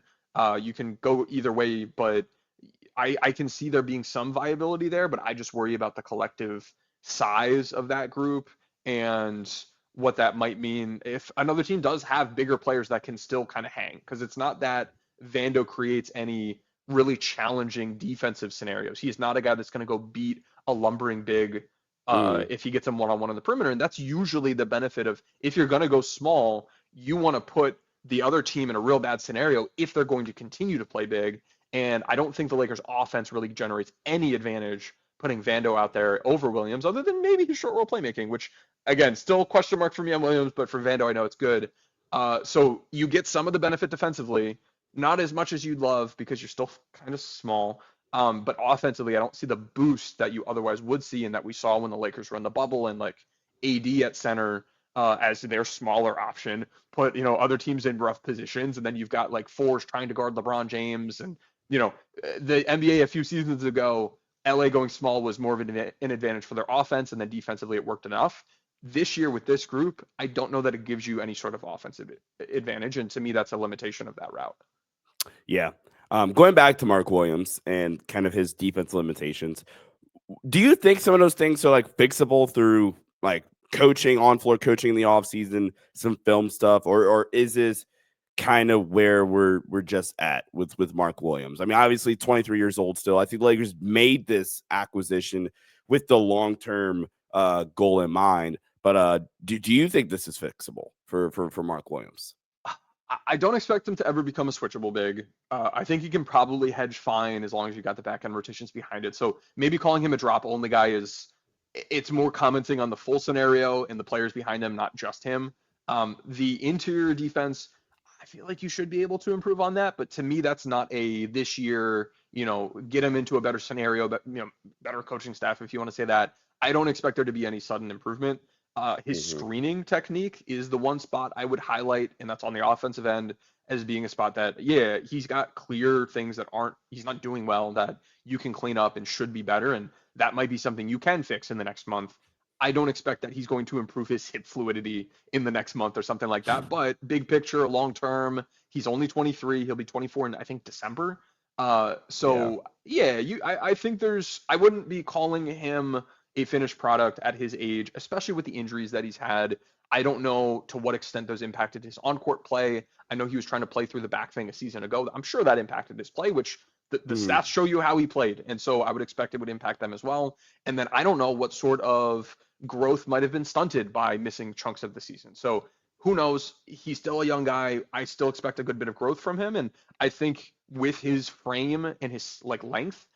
You can go either way, but I can see there being some viability there, but I just worry about the collective size of that group and what that might mean if another team does have bigger players that can still kind of hang. Because it's not that Vando creates any really challenging defensive scenarios. He's not a guy that's going to go beat a lumbering big if he gets him one-on-one on the perimeter. And that's usually the benefit of if you're going to go small, you want to put the other team in a real bad scenario if they're going to continue to play big. And I don't think the Lakers offense really generates any advantage putting Vando out there over Williams, other than maybe his short roll playmaking, which again, still question mark for me on Williams, but for Vando, I know it's good. So you get some of the benefit defensively, not as much as you'd love because you're still kind of small. But offensively, I don't see the boost that you otherwise would see and that we saw when the Lakers were in the bubble and like AD at center as their smaller option, put, other teams in rough positions. And then you've got like fours trying to guard LeBron James. And, the NBA a few seasons ago, LA going small was more of an advantage for their offense. And then defensively, it worked enough. This year with this group, I don't know that it gives you any sort of offensive advantage. And to me, that's a limitation of that route. Yeah. Going back to Mark Williams and kind of his defense limitations, do you think some of those things are like fixable through like coaching, on-floor coaching in the offseason, some film stuff, or is this kind of where we're just at with Mark Williams? I mean, obviously 23 years old still. I think the Lakers made this acquisition with the long-term goal in mind, but do you think this is fixable for Mark Williams? I don't expect him to ever become a switchable big. I think he can probably hedge fine as long as you got the back end rotations behind it. So maybe calling him a drop only guy it's more commenting on the full scenario and the players behind him, not just him. The interior defense, I feel like you should be able to improve on that, but to me, that's not a this year, get him into a better scenario, but better coaching staff, if you want to say that. I don't expect there to be any sudden improvement. His Mm-hmm. screening technique is the one spot I would highlight, and that's on the offensive end as being a spot that, yeah, he's got clear things that he's not doing well that you can clean up and should be better. And that might be something you can fix in the next month. I don't expect that he's going to improve his hip fluidity in the next month or something like that. But big picture, long term, he's only 23. He'll be 24 in, I think, December. Yeah. I think I wouldn't be calling him a finished product at his age, especially with the injuries that he's had. I don't know to what extent those impacted his on-court play. I know he was trying to play through the back thing a season ago. I'm sure that impacted his play, which the Mm-hmm. stats show you how he played. And so I would expect it would impact them as well. And then I don't know what sort of growth might have been stunted by missing chunks of the season. So who knows? He's still a young guy. I still expect a good bit of growth from him. And I think with his frame and his length,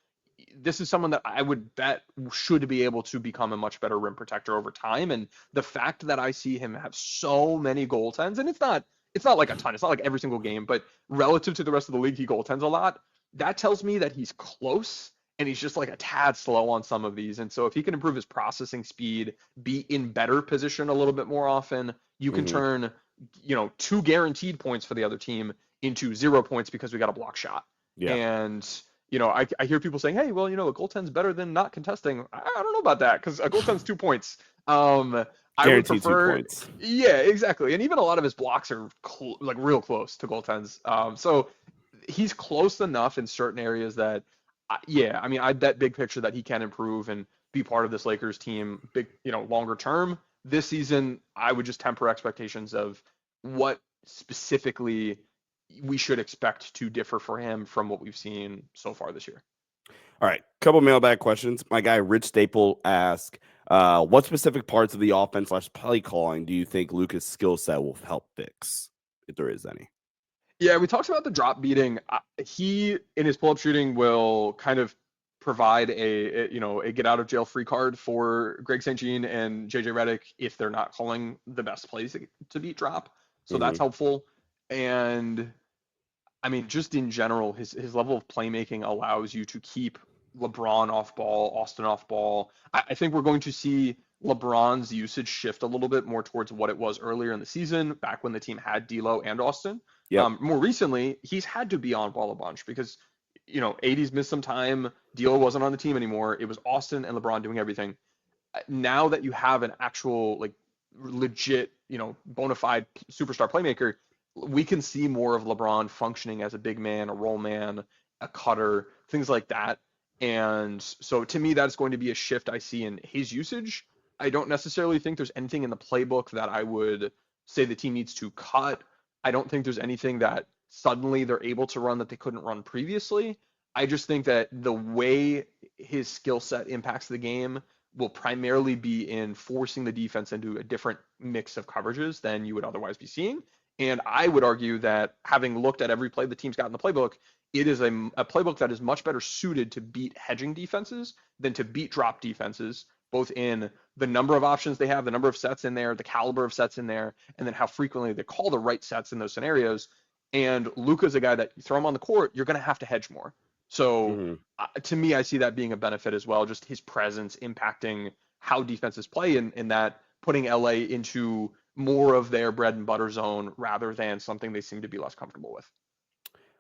this is someone that I would bet should be able to become a much better rim protector over time. And the fact that I see him have so many goaltends, and it's not like a ton, it's not like every single game, but relative to the rest of the league, he goaltends a lot. That tells me that he's close and he's just like a tad slow on some of these. And so if he can improve his processing speed, be in better position a little bit more often, you can Mm-hmm. turn, 2 guaranteed points for the other team into 0 points because we got a block shot. Yeah. And I hear people saying, hey, well, a goaltend's better than not contesting. I don't know about that because a goaltend's 2 points. I would Guaranteed two prefer, points. yeah, exactly. And even a lot of his blocks are like real close to goaltends. So he's close enough in certain areas that, yeah, I mean, I bet big picture that he can improve and be part of this Lakers team, big, longer term. This season, I would just temper expectations of what specifically we should expect to differ for him from what we've seen so far this year. All right, couple mailbag questions. My guy Rich Staple asked, what specific parts of the offense / play calling do you think Luka's skill set will help fix, if there is any? Yeah, we talked about the drop beating. He in his pull-up shooting will kind of provide a get out of jail free card for Greg St. Jean and JJ Redick if they're not calling the best plays to beat drop. So that's Mm-hmm. helpful. And I mean, just in general, his level of playmaking allows you to keep LeBron off ball, Austin off ball. I think we're going to see LeBron's usage shift a little bit more towards what it was earlier in the season, back when the team had D'Lo and Austin. Yep. More recently, he's had to be on ball a bunch because, AD's missed some time. D'Lo wasn't on the team anymore. It was Austin and LeBron doing everything. Now that you have an actual, like, legit, bona fide superstar playmaker, we can see more of LeBron functioning as a big man, a roll man, a cutter, things like that. And so to me, that's going to be a shift I see in his usage. I don't necessarily think there's anything in the playbook that I would say the team needs to cut. I don't think there's anything that suddenly they're able to run that they couldn't run previously. I just think that the way his skill set impacts the game will primarily be in forcing the defense into a different mix of coverages than you would otherwise be seeing. And I would argue that having looked at every play the team's got in the playbook, it is a playbook that is much better suited to beat hedging defenses than to beat drop defenses, both in the number of options they have, the number of sets in there, the caliber of sets in there, and then how frequently they call the right sets in those scenarios. And Luka's a guy that you throw him on the court, you're going to have to hedge more. So Mm-hmm. to me, I see that being a benefit as well, just his presence impacting how defenses play in that putting LA into more of their bread and butter zone rather than something they seem to be less comfortable with.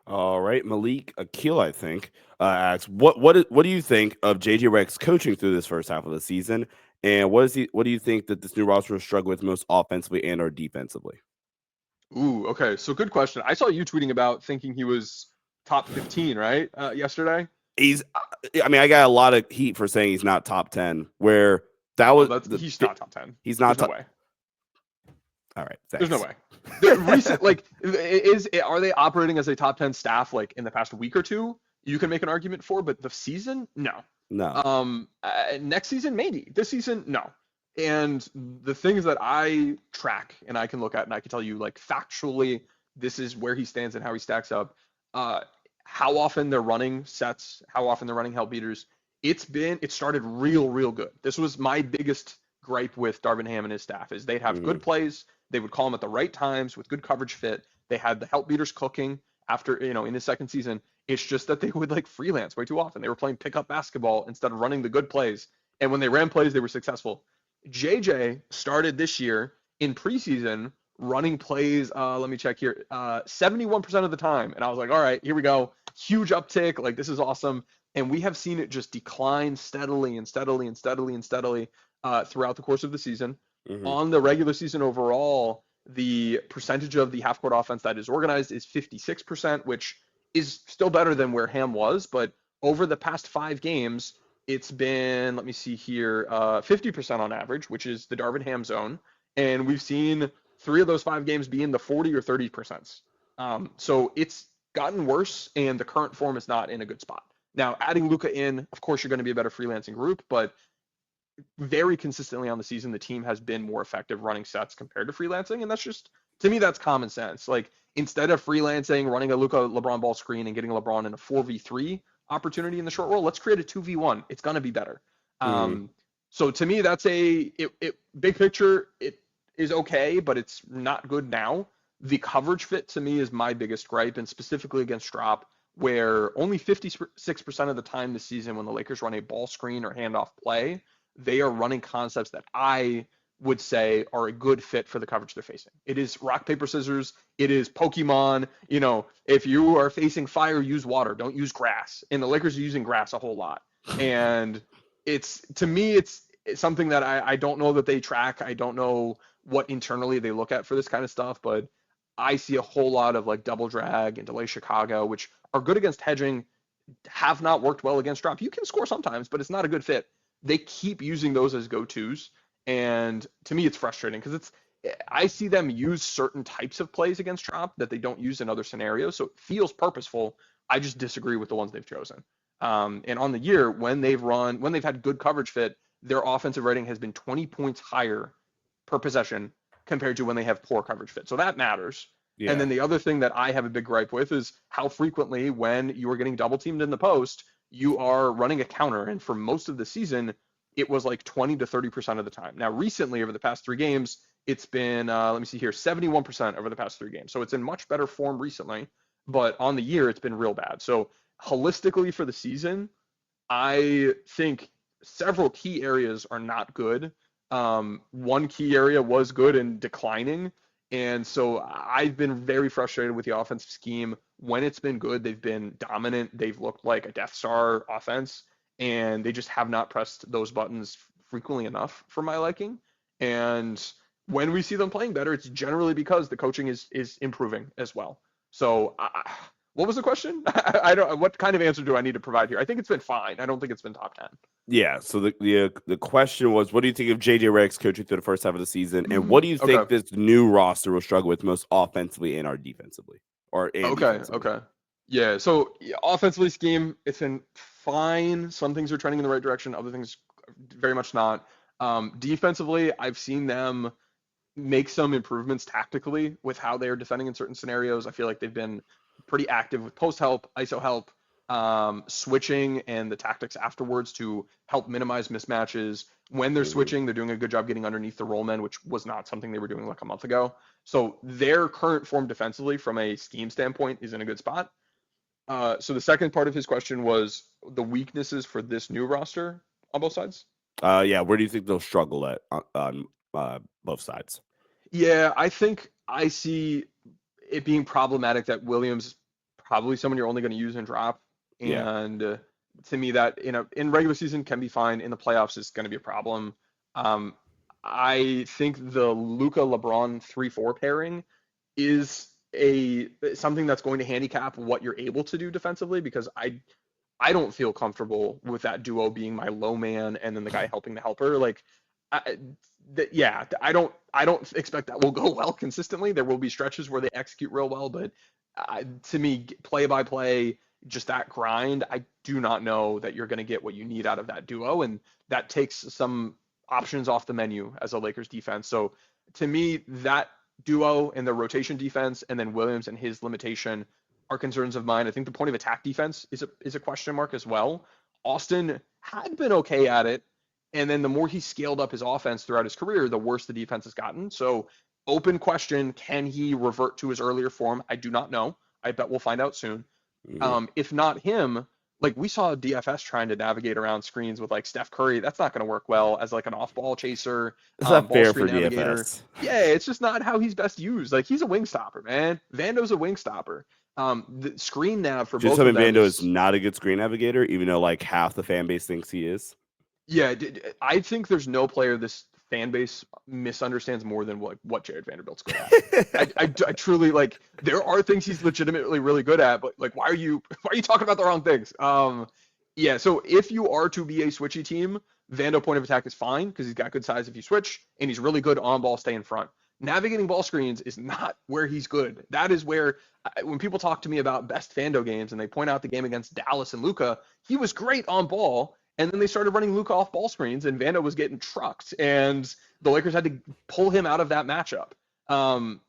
All right, Malik Akil, I think, asks, what do you think of JJ Redick's coaching through this first half of the season, and what do you think that this new roster will struggle with most offensively and or defensively? Ooh, okay. So good question. I saw you tweeting about thinking he was top 15, right? Yesterday. I mean, I got a lot of heat for saying he's not top 10. Where that was He's not top 10. He's not There's top. no way. All right, There's thanks. no way. Are they operating as a top 10 staff like in the past week or two? You can make an argument for, but the season, no. No. Next season, maybe. This season, no. And the things that I track and I can look at and I can tell you like factually this is where he stands and how he stacks up. How often they're running sets, how often they're running help beaters. It started real good. This was my biggest gripe with Darvin Ham and his staff is they'd have good plays. They would call them at the right times with good coverage fit. They had the help beaters cooking after, in his second season. It's just that they would like freelance way too often. They were playing pickup basketball instead of running the good plays. And when they ran plays, they were successful. JJ started this year in preseason running plays. Let me check here. 71% of the time. And I was like, all right, here we go. Huge uptick. Like, this is awesome. And we have seen it just decline steadily throughout the course of the season. On the regular season overall, the percentage of the half-court offense that is organized is 56%, which is still better than where Ham was. But over the past 5 games, it's been, let me see here, 50% on average, which is the Darvin Ham zone. And we've seen 3 of those 5 games be in the 40 or 30%. So it's gotten worse, and the current form is not in a good spot. Now, adding Luka in, of course, you're going to be a better freelancing group, but very consistently on the season, the team has been more effective running sets compared to freelancing. And that's just, to me, that's common sense. Like, instead of freelancing, running a Luka LeBron ball screen and getting LeBron in a 4v3 opportunity in the short roll, let's create a 2v1. It's going to be better. So to me, that's big picture. It is okay, but it's not good now. The coverage fit to me is my biggest gripe, and specifically against drop, where only 56% of the time this season when the Lakers run a ball screen or handoff play, they are running concepts that I would say are a good fit for the coverage they're facing. It is rock, paper, scissors. It is Pokemon. If you are facing fire, use water. Don't use grass. And the Lakers are using grass a whole lot. And to me, it's something that I don't know that they track. I don't know what internally they look at for this kind of stuff, but I see a whole lot of like double drag and delay Chicago, which are good against hedging, have not worked well against drop. You can score sometimes, but it's not a good fit. They keep using those as go-tos. And to me, it's frustrating because I see them use certain types of plays against drop that they don't use in other scenarios. So it feels purposeful. I just disagree with the ones they've chosen. And on the year, when they've had good coverage fit, their offensive rating has been 20 points higher per possession compared to when they have poor coverage fit. So that matters. Yeah. And then the other thing that I have a big gripe with is how frequently when you are getting double teamed in the post, you are running a counter. And for most of the season, it was like 20 to 30% of the time. Now, recently, over the past 3 games, it's been, 71% over the past 3 games. So it's in much better form recently, but on the year, it's been real bad. So holistically for the season, I think several key areas are not good. One key area was good and declining. And so I've been very frustrated with the offensive scheme. When it's been good, they've been dominant. They've looked like a Death Star offense, and they just have not pressed those buttons frequently enough for my liking. And when we see them playing better, it's generally because the coaching is improving as well. So what was the question? I don't. What kind of answer do I need to provide here? I think it's been fine. I don't think it's been top 10. Yeah. So the question was, what do you think of JJ Redick's coaching through the first half of the season, and what do you think this new roster will struggle with most offensively and or defensively? Okay. Yeah. So offensively, scheme, it's been fine. Some things are trending in the right direction. Other things, very much not. Defensively, I've seen them make some improvements tactically with how they are defending in certain scenarios. I feel like they've been pretty active with post help, ISO help, switching and the tactics afterwards to help minimize mismatches. When they're switching, they're doing a good job getting underneath the rollmen, which was not something they were doing like a month ago. So their current form defensively from a scheme standpoint is in a good spot. So the second part of his question was the weaknesses for this new roster on both sides. Yeah, where do you think they'll struggle at on both sides? Yeah, I think I see it being problematic that Williams is probably someone you're only going to use and drop. And to me, that in regular season can be fine. In the playoffs is going to be a problem. I think the Luka LeBron 3-4 pairing is something that's going to handicap what you're able to do defensively, because I don't feel comfortable with that duo being my low man and then the guy helping the helper. Like, I don't expect that will go well consistently. There will be stretches where they execute real well, but to me, play by play, just that grind, I do not know that you're going to get what you need out of that duo, and that takes some options off the menu as a Lakers defense. So to me, that duo and their rotation defense, and then Williams and his limitation are concerns of mine. I think the point of attack defense is a question mark as well. Austin had been okay at it, and then the more he scaled up his offense throughout his career, the worse the defense has gotten. So open question, can he revert to his earlier form? I do not know. I bet we'll find out soon. Mhm. If not him, like we saw DFS trying to navigate around screens with like Steph Curry. That's not going to work well as like an off-ball chaser, It's not ball fair screen for navigator. DFS. Yeah, it's just not how he's best used. Like he's a wing stopper, man. Vando's a wing stopper. The screen nav for Just both of something them Vando is is, not a good screen navigator, even though like half the fan base thinks he is. yeah. I think there's no player this fan base misunderstands more than what Jared Vanderbilt's good at. I truly like. There are things he's legitimately really good at, but like, why are you talking about the wrong things? Yeah. So if you are to be a switchy team, Vando point of attack is fine because he's got good size if you switch, and he's really good on ball, stay in front. Navigating ball screens is not where he's good. That is where when people talk to me about best Vando games and they point out the game against Dallas and Luka, he was great on ball. And then they started running Luka off ball screens, and Vando was getting trucked, and the Lakers had to pull him out of that matchup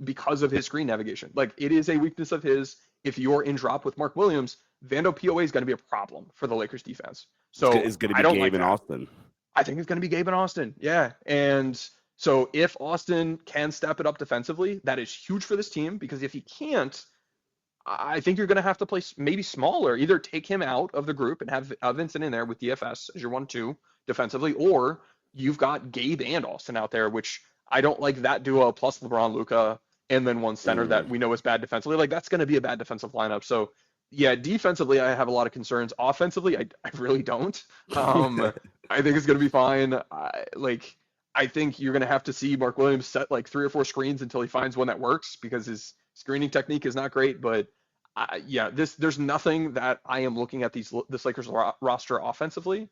because of his screen navigation. Like it is a weakness of his. If you're in drop with Mark Williams, Vando POA is going to be a problem for the Lakers defense. So It's going to I be don't like Gabe and that. Austin. I think it's going to be Gabe and Austin. Yeah. And so if Austin can step it up defensively, that is huge for this team because if he can't, I think you're going to have to play maybe smaller. Either take him out of the group and have Vincent in there with DFS as your 1-2 defensively, or you've got Gabe and Austin out there, which I don't like that duo plus LeBron, Luka, and then one center Mm. that we know is bad defensively. Like that's going to be a bad defensive lineup. So yeah, defensively, I have a lot of concerns. Offensively, I really don't. I think it's going to be fine. I think you're going to have to see Mark Williams set like 3 or 4 screens until he finds one that works because his screening technique is not great. But yeah, there's nothing that I am looking at this Lakers roster offensively,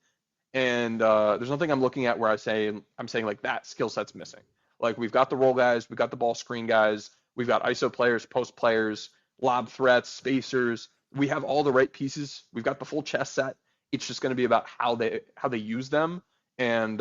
and there's nothing I'm looking at where I'm saying like that skill set's missing. Like we've got the roll guys, we've got the ball screen guys, we've got ISO players, post players, lob threats, spacers. We have all the right pieces. We've got the full chess set. It's just going to be about how they use them, and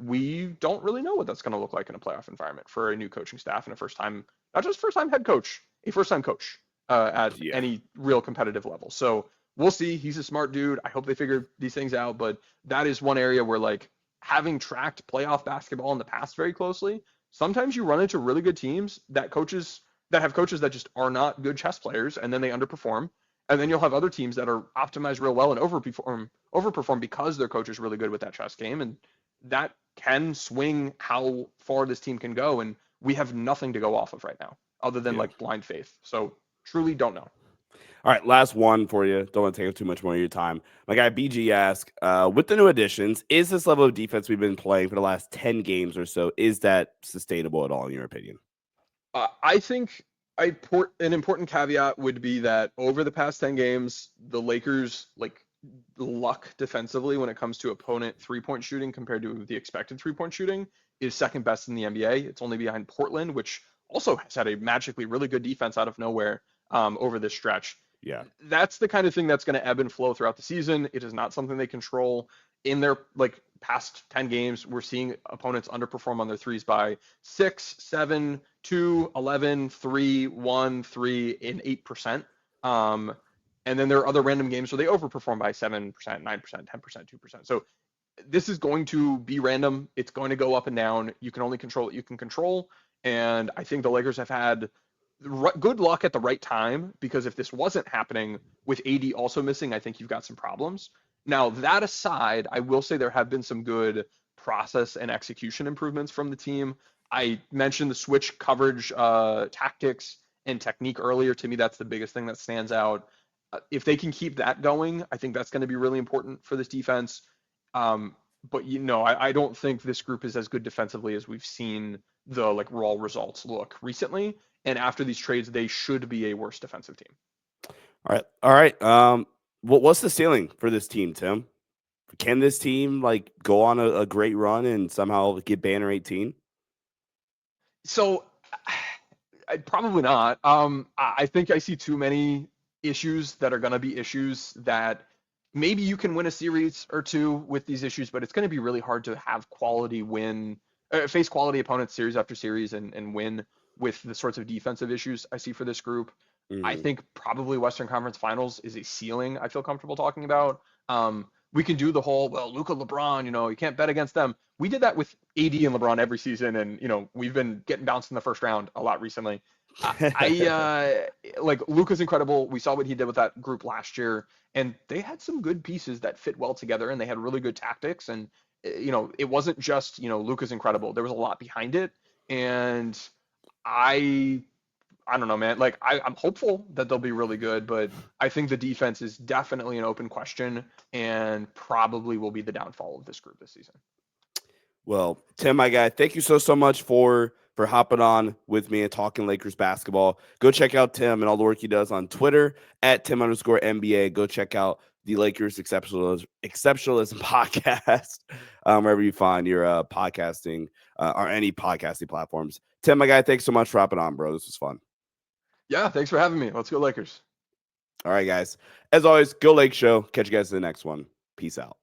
we don't really know what that's going to look like in a playoff environment for a new coaching staff and a first time, not just first time head coach, a first time coach at Yeah. any real competitive level. So we'll see. He's a smart dude. I hope they figure these things out. But that is one area where, like, having tracked playoff basketball in the past very closely, sometimes you run into really good teams that have coaches that just are not good chess players, and then they underperform. And then you'll have other teams that are optimized real well and overperform because their coach is really good with that chess game, and that can swing how far this team can go. And we have nothing to go off of right now other than Yeah. like blind faith. So truly don't know. All right, last one for you. Don't want to take up too much more of your time. My guy BG asked, with the new additions, is this level of defense we've been playing for the last 10 games or so, is that sustainable at all in your opinion? I think an important caveat would be that over the past 10 games, the Lakers like luck defensively when it comes to opponent 3-point shooting compared to the expected 3-point shooting is second best in the NBA. It's only behind Portland, which also has had a magically really good defense out of nowhere over this stretch. Yeah. That's the kind of thing that's going to ebb and flow throughout the season. It is not something they control. In their like past 10 games, we're seeing opponents underperform on their threes by 6, 7, 2, 11, 3, 1, 3, and 8%. And then there are other random games where they overperform by 7%, 9%, 10%, 2%. So this is going to be random. It's going to go up and down. You can only control what you can control. And I think the Lakers have had good luck at the right time, because if this wasn't happening with AD also missing, I think you've got some problems. Now, that aside, I will say there have been some good process and execution improvements from the team. I mentioned the switch coverage tactics and technique earlier. To me, that's the biggest thing that stands out. If they can keep that going, I think that's going to be really important for this defense. But I don't think this group is as good defensively as we've seen the like raw results look recently. And after these trades, they should be a worse defensive team. All right. What's the ceiling for this team, Tim? Can this team like go on a great run and somehow get banner 18? So probably not. I think I see too many issues that are going to be issues that maybe you can win a series or two with these issues, but it's going to be really hard to have quality face quality opponents series after series and win with the sorts of defensive issues I see for this group. I Mhm. think probably Western Conference Finals is a ceiling I feel comfortable talking about. We can do the whole, well, Luka, LeBron, you can't bet against them. We did that with AD and LeBron every season, and we've been getting bounced in the first round a lot recently. Like Luka's incredible. We saw what he did with that group last year, and they had some good pieces that fit well together, and they had really good tactics. And it wasn't just Luka's incredible. There was a lot behind it, and I I don't know, man. Like I'm hopeful that they'll be really good, but I think the defense is definitely an open question and probably will be the downfall of this group this season. Well, Tim, my guy, thank you so much for hopping on with me and talking Lakers basketball. Go check out Tim and all the work he does on Twitter at Tim_NBA. Go check out the Lakers Exceptionalism podcast, wherever you find your podcasting or any podcasting platforms. Tim, my guy, thanks so much for hopping on, bro. This was fun. Yeah, thanks for having me. Let's go Lakers. All right, guys. As always, go Lake Show. Catch you guys in the next one. Peace out.